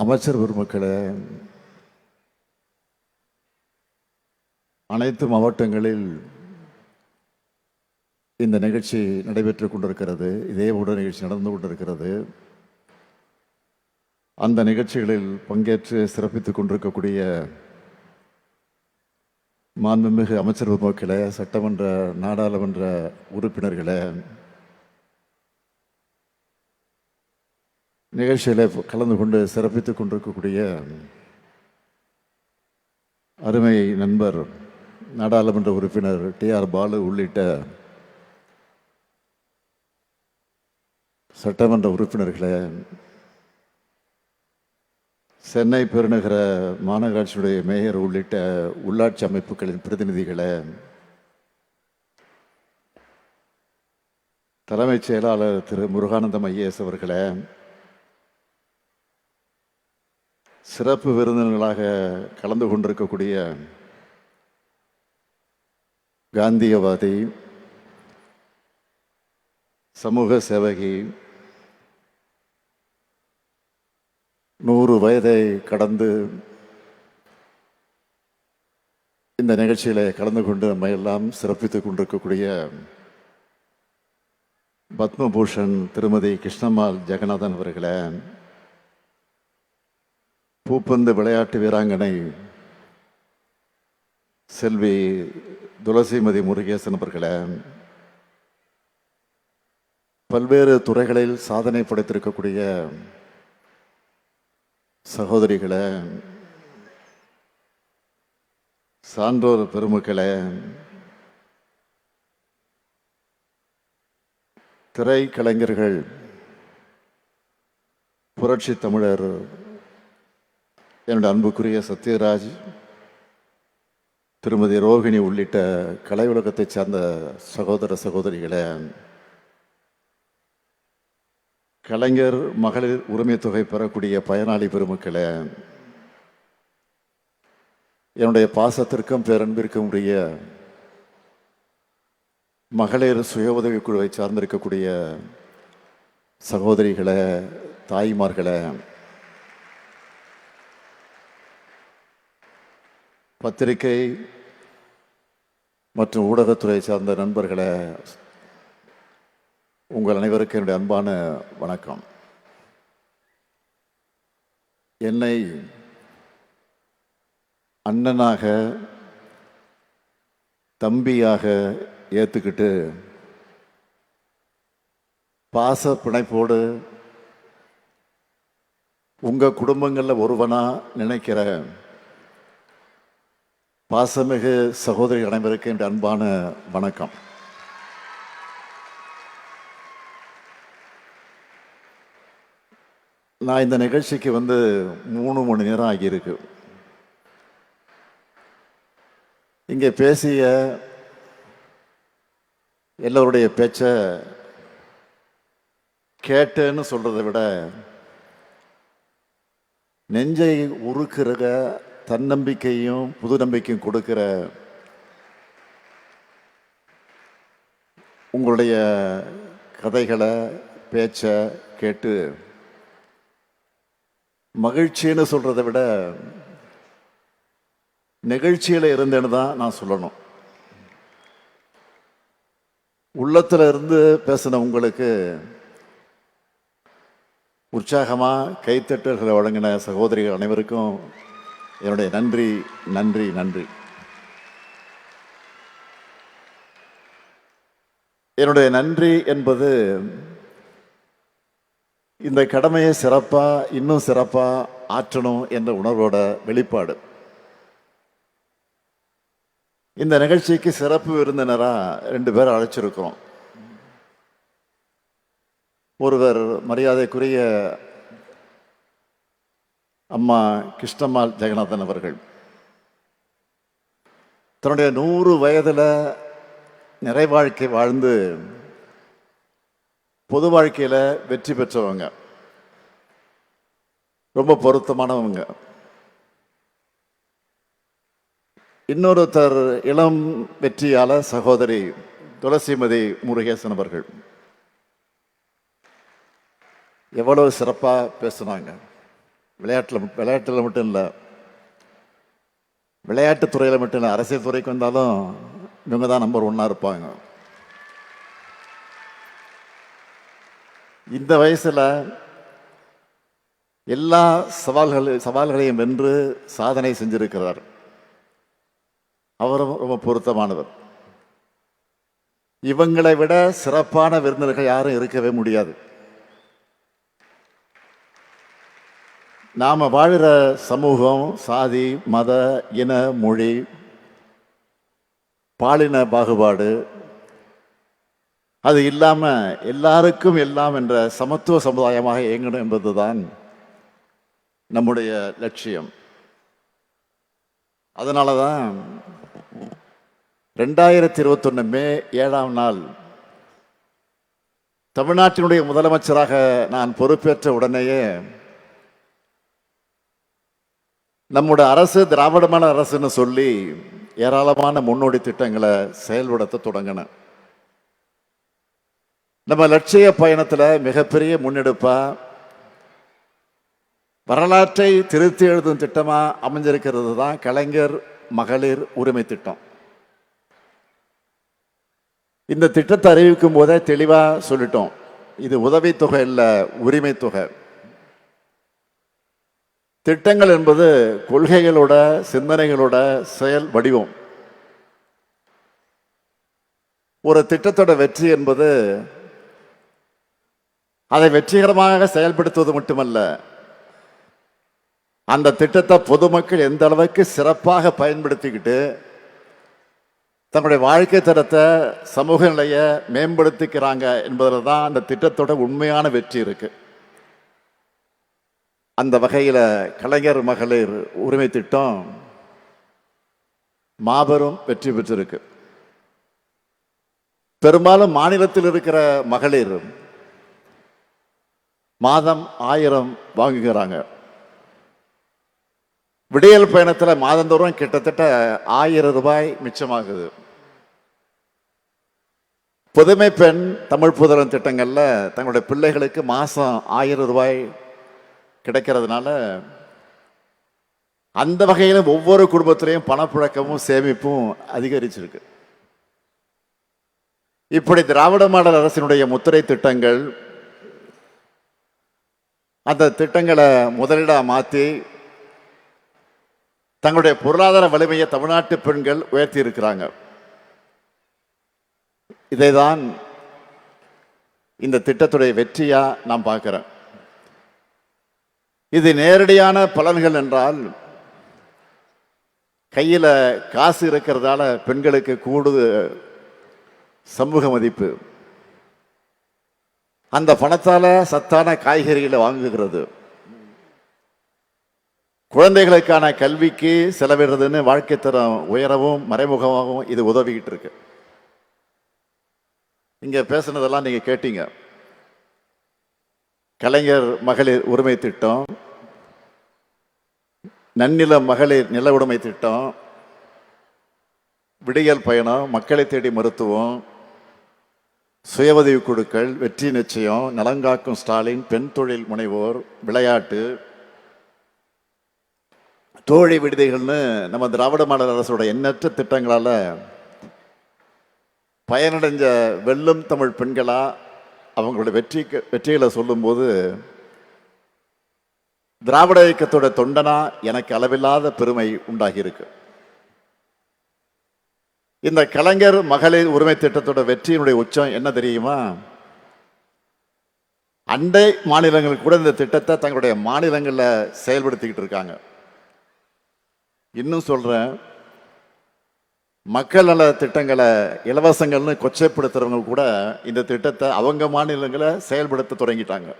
அமைச்சர் பெருமக்களே, அனைத்து மாவட்டங்களில் இந்த நிகழ்ச்சி நடைபெற்றுக் கொண்டிருக்கிறது. இதே உடல் நிகழ்ச்சி நடந்து கொண்டிருக்கிறது. அந்த நிகழ்ச்சிகளில் பங்கேற்று சிறப்பித்துக் கொண்டிருக்கக்கூடிய மாண்புமிகு அமைச்சர் பெருமக்களே, சட்டமன்ற நாடாளுமன்ற உறுப்பினர்களே, நிகழ்ச்சியில் கலந்து கொண்டு சிறப்பித்துக் கொண்டிருக்கக்கூடிய அருமை நண்பர் நாடாளுமன்ற உறுப்பினர் TR பாலு உள்ளிட்ட சட்டமன்ற உறுப்பினர்களே, சென்னை பெருநகர மாநகராட்சியுடைய மேயர் உள்ளிட்ட உள்ளாட்சி அமைப்புகளின் பிரதிநிதிகளே, தலைமைச் செயலாளர் திரு முருகானந்தம் IAS அவர்களே, சிறப்பு விருந்தினர்களாக கலந்து கொண்டிருக்கக்கூடிய காந்தியவாதி, சமூக சேவகி, 100 வயதை கடந்து இந்த நிகழ்ச்சியில் கலந்து கொண்டு நம்ம எல்லாம் சிறப்பித்துக் கொண்டிருக்கக்கூடிய பத்மபூஷன் திருமதி கிருஷ்ணம்மாள் ஜெகநாதன் அவர்களே, பூப்பந்து விளையாட்டு வீராங்கனை செல்வி துளசிமதி முருகேசன் அவர்களே, பல்வேறு துறைகளில் சாதனை படைத்திருக்கக்கூடிய சகோதரிகளே, சான்றோர் பெருமக்களே, திரைக்கலைஞர்கள், புரட்சி தமிழர் என்னுடைய அன்புக்குரிய சத்யராஜ், திருமதி ரோகிணி உள்ளிட்ட கலை உலகத்தைச் சார்ந்த சகோதர சகோதரிகளே, கலைஞர் மகளிர் உரிமை தொகை பெறக்கூடிய பயனாளி பெருமக்களே, என்னுடைய பாசத்திற்கும் பேரன்பிற்கும் உரிய மகளிர் சுய உதவிக் குழுவை சார்ந்திருக்கக்கூடிய சகோதரிகளே, தாய்மார்களே, பத்திரிகை மற்றும் ஊடகத்துறை சார்ந்த நண்பர்களே, உங்கள் அனைவருக்கும் என்னுடைய அன்பான வணக்கம். என்னை அண்ணனாக, தம்பியாக ஏற்றுக்கிட்டு பாச பிணைப்போடு உங்கள் குடும்பங்களில் ஒருவனா நினைக்கிற பாசமிகு சகோதரி அனைவருக்கு என்ற அன்பான வணக்கம். நான் இந்த நிகழ்ச்சிக்கு 3 மணி நேரம் ஆகியிருக்கு. இங்கே பேசிய எல்லோருடைய பேச்சை கேட்டேன்னு சொல்றதை விட, நெஞ்சை உருக்குற தன்னம்பிக்கையும் புது நம்பிக்கையும் கொடுக்கிற உங்களுடைய கதைகளை, பேச்சை கேட்டு மகிழ்ச்சின்னு சொல்றதை விட நிகழ்ச்சியில் இருந்தேன்னு தான் நான் சொல்லணும். உள்ளத்துல இருந்து பேசின உங்களுக்கு உற்சாகமா கைத்தட்டல்களை வழங்கின சகோதரிகள் அனைவருக்கும் என்னுடைய நன்றி நன்றி நன்றி. என்னுடைய நன்றி என்பது இந்த கடமையை சிறப்பா, இன்னும் சிறப்பா ஆற்றணும் என்ற உணர்வோட வெளிப்பாடு. இந்த நிகழ்ச்சிக்கு சிறப்பு விருந்தினரா 2 பேர் அழைச்சிருக்கிறோம். ஒருவர் மரியாதைக்குரிய அம்மா கிருஷ்ணம்மாள் ஜெகநாதன் அவர்கள். தன்னுடைய 100 வயதில் நிறைவாழ்க்கை வாழ்ந்து பொது வாழ்க்கையில் வெற்றி பெற்றவங்க, ரொம்ப பொருத்தமானவங்க. இன்னொருத்தர் இளம் வெற்றியாளர் சகோதரி துளசிமதி முருகேசன் அவர்கள். எவ்வளவு சிறப்பாக பேசுனாங்க, விளையாட்டில் மட்டும் இல்லை, விளையாட்டுத்துறையில் மட்டும் இல்லை, அரசியல் துறைக்கு வந்தாலும் இவங்க தான் நம்பர் 1 இருப்பாங்க. இந்த வயசில் எல்லா சவால்களையும் வென்று சாதனை செஞ்சிருக்கிறார். அவரும் ரொம்ப பொருத்தமானவர். இவங்களை விட சிறப்பான விருந்தினர்கள் யாரும் இருக்கவே முடியாது. நாம வாழ்கிற சமூகம், சாதி, மத, இன, மொழி, பாலின பாகுபாடு அது இல்லாம எல்லாருக்கும் எல்லாம் என்ற சமத்துவ சமுதாயமாக இயங்கணும் என்பதுதான் நம்முடைய லட்சியம். அதனாலதான் 2021 மே 7ஆம் நாள் தமிழ்நாட்டினுடைய முதலமைச்சராக நான் பொறுப்பேற்ற உடனேயே நம்முடைய அரசு திராவிடமான அரசுன்னு சொல்லி ஏராளமான முன்னோடி திட்டங்களை செயல்படுத்த தொடங்கின. நம்ம லட்சிய பயணத்தில் மிகப்பெரிய முன்னெடுப்பா வரலாற்றை திருத்தி எழுதும் திட்டமா அமைஞ்சிருக்கிறது தான் கலைஞர் மகளிர் உரிமை திட்டம். இந்த திட்டத்தை அறிவிக்கும் போதே தெளிவா சொல்லிட்டோம், இது உதவித்தொகை இல்லை, உரிமை தொகை. திட்டங்கள் என்பது கொள்கைகளோட சிந்தனைகளோட செயல் வடிவம். ஒரு திட்டத்தோட வெற்றி என்பது அதை வெற்றிகரமாக செயல்படுத்துவது மட்டுமல்ல, அந்த திட்டத்தை பொதுமக்கள் எந்த அளவுக்கு சிறப்பாக பயன்படுத்திக்கிட்டு தங்களுடைய வாழ்க்கை தரத்தை, சமூக நிலையை மேம்படுத்திக்கிறாங்க என்பதில் தான் அந்த திட்டத்தோட உண்மையான வெற்றி இருக்கு. அந்த வகையில் கலைஞர் மகளிர் உரிமை திட்டம் மாபெரும் வெற்றி பெற்றிருக்கு. பெரும்பாலும் மாநிலத்தில் இருக்கிற மகளிர் மாதம் 1000 வாங்குகிறாங்க. விடியல் பயணத்தில் மாதந்தோறும் கிட்டத்தட்ட 1000 ரூபாய் மிச்சமாகுது. புதுமை பெண் தமிழ் புதல்வன் திட்டங்கள்ல தங்களுடைய பிள்ளைகளுக்கு மாசம் 1000 ரூபாய் கிடைக்கிறதுனால அந்த வகையில் ஒவ்வொரு குடும்பத்திலையும் பணப்புழக்கமும் சேமிப்பும் அதிகரிச்சிருக்கு. இப்படி திராவிட மாடல் அரசினுடைய முத்திரை திட்டங்கள், அந்த திட்டங்களை முதலீடா மாற்றி தங்களுடைய பொருளாதார வலிமையை தமிழ்நாட்டு பெண்கள் உயர்த்தி இருக்கிறாங்க. இதைதான் இந்த திட்டத்துடைய வெற்றியா நான் பார்க்கிறேன். இது நேரடியான பலன்கள் என்றால், கையில் காசு இருக்கிறதால பெண்களுக்கு கூடுதல் சமூக மதிப்பு, அந்த பணத்தால சத்தான காய்கறிகளை வாங்குகிறது, குழந்தைகளுக்கான கல்விக்கு செலவிடுறதுன்னு வாழ்க்கை தரம் உயரவும் மறைமுகமாகவும் இது உதவிக்கிட்டு இருக்கு. இங்க பேசுனதெல்லாம் நீங்க கேட்டீங்க. கலைஞர் மகளிர் உரிமை திட்டம், நன்னில மகளிர் நில உடைமை திட்டம், விடியல் பயணம், மக்களை தேடி மருத்துவம், சுய உதவி குழுக்கள், வெற்றி நிச்சயம், நலங்காக்கும் ஸ்டாலின், பெண் தொழில் முனைவோர், விளையாட்டு, தோழி விடுதிகள்னு நம்ம திராவிட மாடல் அரசோட எண்ணற்ற திட்டங்களால பயனடைஞ்ச வெல்லும் தமிழ் பெண்களா அவங்களுடைய வெற்றிகளை சொல்லும்போது திராவிட இயக்கத்தோட தொண்டனா எனக்கு அளவில்லாத பெருமை உண்டாகியிருக்கு. இந்த கலைஞர் மகளிர் உரிமை திட்டத்தோட வெற்றியினுடைய உச்சம் என்ன தெரியுமா? அண்டை மாநிலங்கள் கூட இந்த திட்டத்தை தங்களுடைய மாநிலங்களில் செயல்படுத்திக்கிட்டு இருக்காங்க. இன்னும் சொல்றேன், மக்கள் நல திட்டங்களை இலவசங்கள்னு கொச்சைப்படுத்துறவங்க கூட இந்த திட்டத்தை அவங்க மாநிலங்களை செயல்படுத்த தொடங்கிட்டாங்க.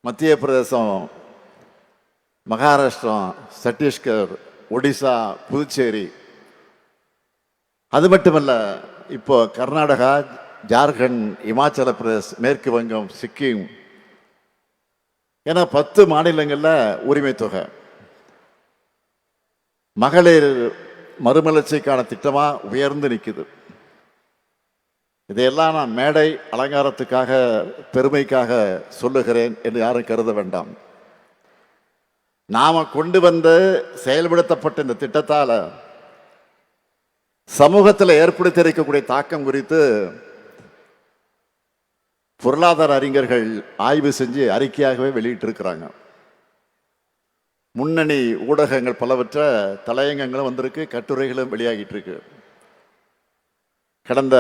மத்திய பிரதேசம், மகாராஷ்டிரம், சத்தீஸ்கர், ஒடிசா, புதுச்சேரி, அது மட்டுமல்ல இப்போ கர்நாடகா, ஜார்க்கண்ட், இமாச்சல பிரதேஷ், மேற்கு வங்கம், சிக்கிம் என 10 மாநிலங்களில் உரிமை தொகை. மகளிர் மறுமலர்ச்சிக்கான திட்டமா உயர்ந்து நிற்குது. இதையெல்லாம் நான் மேடை அலங்காரத்துக்காக, பெருமைக்காக சொல்லுகிறேன் என்று யாரும் கருத வேண்டாம். நாம கொண்டு வந்து செயல்படுத்தப்பட்ட இந்த திட்டத்தால சமூகத்தில் ஏற்படுத்தி இருக்கக்கூடிய தாக்கம் குறித்து பொருளாதார அறிஞர்கள் ஆய்வு செஞ்சு அறிக்கையாகவே வெளியிட்டிருக்கிறாங்க. முன்னணி ஊடகங்கள் பலவற்ற தலையங்கங்களும் வந்திருக்கு, கட்டுரைகளும் வெளியாகிட்டு இருக்கு. கடந்த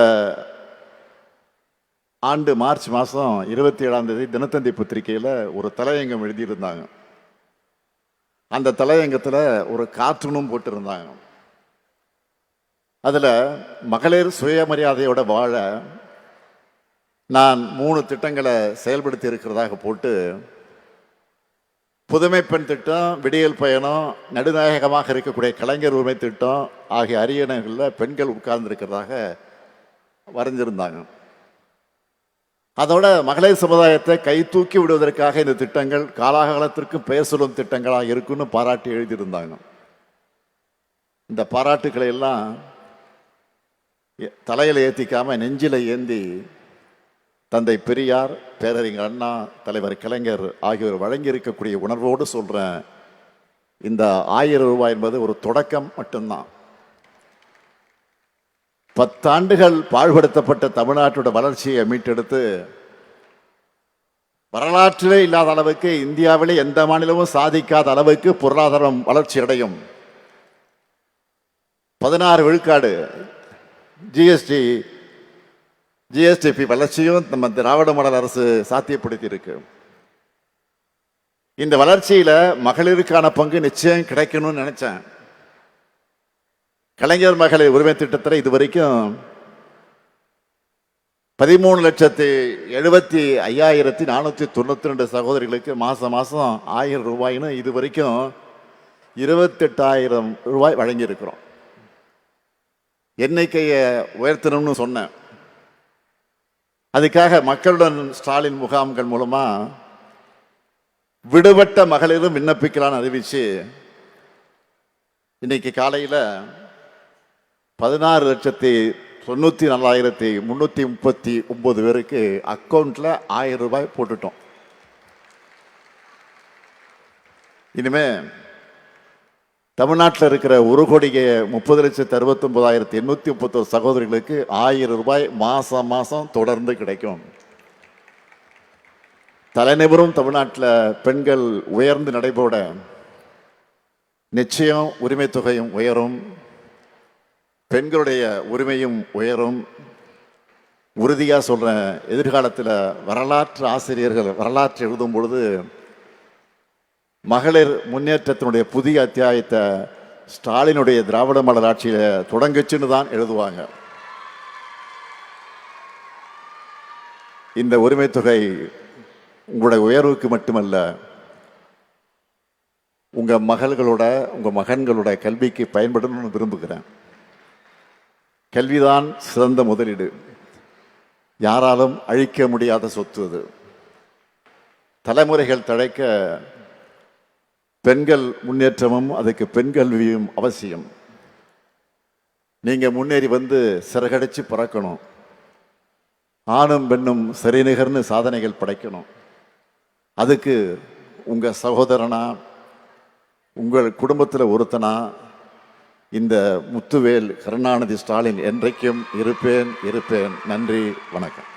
ஆண்டு மார்ச் மாதம் 27ஆம் தேதி தினத்தந்தி பத்திரிகையில் ஒரு தலையங்கம் எழுதியிருந்தாங்க. அந்த தலையங்கத்தில் ஒரு கார்ட்டூனும் போட்டிருந்தாங்க. அதில் மகளிர் சுயமரியாதையோட வாழ நான் 3 திட்டங்களை செயல்படுத்தி இருக்கிறதாக போட்டு, புதுமை பெண் திட்டம், விடியல் பயணம், நடுநாயகமாக இருக்கக்கூடிய கலைஞர் உரிமை திட்டம் ஆகிய அரியணைகளில் பெண்கள் உட்கார்ந்துருக்கிறதாக வரைஞ்சிருந்தாங்க. அதோட மகளிர் சமுதாயத்தை கை தூக்கி விடுவதற்காக இந்த திட்டங்கள் காலாகாலத்திற்கு பெயர் சொல்லும் திட்டங்களாக இருக்குன்னு பாராட்டி எழுதியிருந்தாங்க. இந்த பாராட்டுக்களை எல்லாம் தலையில் ஏற்றிக்காம நெஞ்சில ஏந்தி தந்தை பெரியார், பேரறிஞர் அண்ணா, தலைவர் கலைஞர் ஆகியோர் வழங்கி இருக்கக்கூடிய உணர்வோடு சொல்றேன், இந்த 1000 ரூபாய் என்பது ஒரு தொடக்கம் மட்டும்தான். 10 ஆண்டுகள் பாழ்படுத்தப்பட்ட தமிழ்நாட்டோட வளர்ச்சியை மீட்டெடுத்து வரலாற்றிலே இல்லாத அளவுக்கு, இந்தியாவிலே எந்த மாநிலமும் சாதிக்காத அளவுக்கு பொருளாதாரம் வளர்ச்சி அடையும். 16 விழுக்காடு ஜிஎஸ்டிபி வளர்ச்சியும் நம்ம திராவிட மாடல் அரசு சாத்தியப்படுத்தி இருக்கு. இந்த வளர்ச்சியில மகளிருக்கான பங்கு நிச்சயம் கிடைக்கணும்னு நினைச்சேன். கலைஞர் மகளிர் உரிமை திட்டத்தில் இதுவரைக்கும் 13,75,492 சகோதரிகளுக்கு மாசம் 1000 ரூபாய்னு இதுவரைக்கும் 28,000 ரூபாய் வழங்கி இருக்கிறோம். எண்ணிக்கையை உயர்த்தணும்னு சொன்னேன். அதுக்காக மக்களுடன் ஸ்டாலின் முகாம்கள் மூலமா விடுபட்ட மகளிரும் விண்ணப்பிக்கலான்னு அறிவிச்சு இன்னைக்கு காலையில் 16,94,339 பேருக்கு அக்கௌண்ட்ல 1000 ரூபாய் போட்டுட்டோம். இனிமே தமிழ்நாட்டில் இருக்கிற 1,30,69,831 சகோதரிகளுக்கு 1000 ரூபாய் மாசம் தொடர்ந்து கிடைக்கும். தலைநிபரும் தமிழ்நாட்டில் பெண்கள் உயர்ந்து நடைபோட நிச்சயம் உரிமை தொகையும் உயரும், பெண்களுடைய உரிமையும் உயரும். உறுதியாக சொல்றேன், எதிர்காலத்தில் வரலாற்று ஆசிரியர்கள் வரலாற்று எழுதும் பொழுது மகளிர் முன்னேற்றத்தினுடைய புதிய அத்தியாயத்தை ஸ்டாலினுடைய திராவிட மாடல் ஆட்சியில தொடங்குச்சுன்னு தான் எழுதுவாங்க. இந்த உரிமை தொகை உங்களுடைய உயர்வுக்கு மட்டுமல்ல, உங்க மகள்களோட உங்க மகன்களோட கல்விக்கு பயன்படணும்னு விரும்புகிறேன். கல்விதான் சிறந்த முதலீடு, யாராலும் அழிக்க முடியாத சொத்து. அது தலைமுறைகள் தழைக்க பெண்கள் முன்னேற்றமும் அதுக்கு பெண் கல்வியும் அவசியம். நீங்க முன்னேறி வந்து சிறகடிச்சு பறக்கணும், ஆணும் பெண்ணும் சரிநிகர்னு சாதனைகள் படைக்கணும். அதுக்கு உங்க சகோதரனா, உங்கள் குடும்பத்தில் ஒருத்தனா இந்த முத்துவேல் கருணாநிதி ஸ்டாலின் என்றைக்கும் இருப்பேன். நன்றி, வணக்கம்.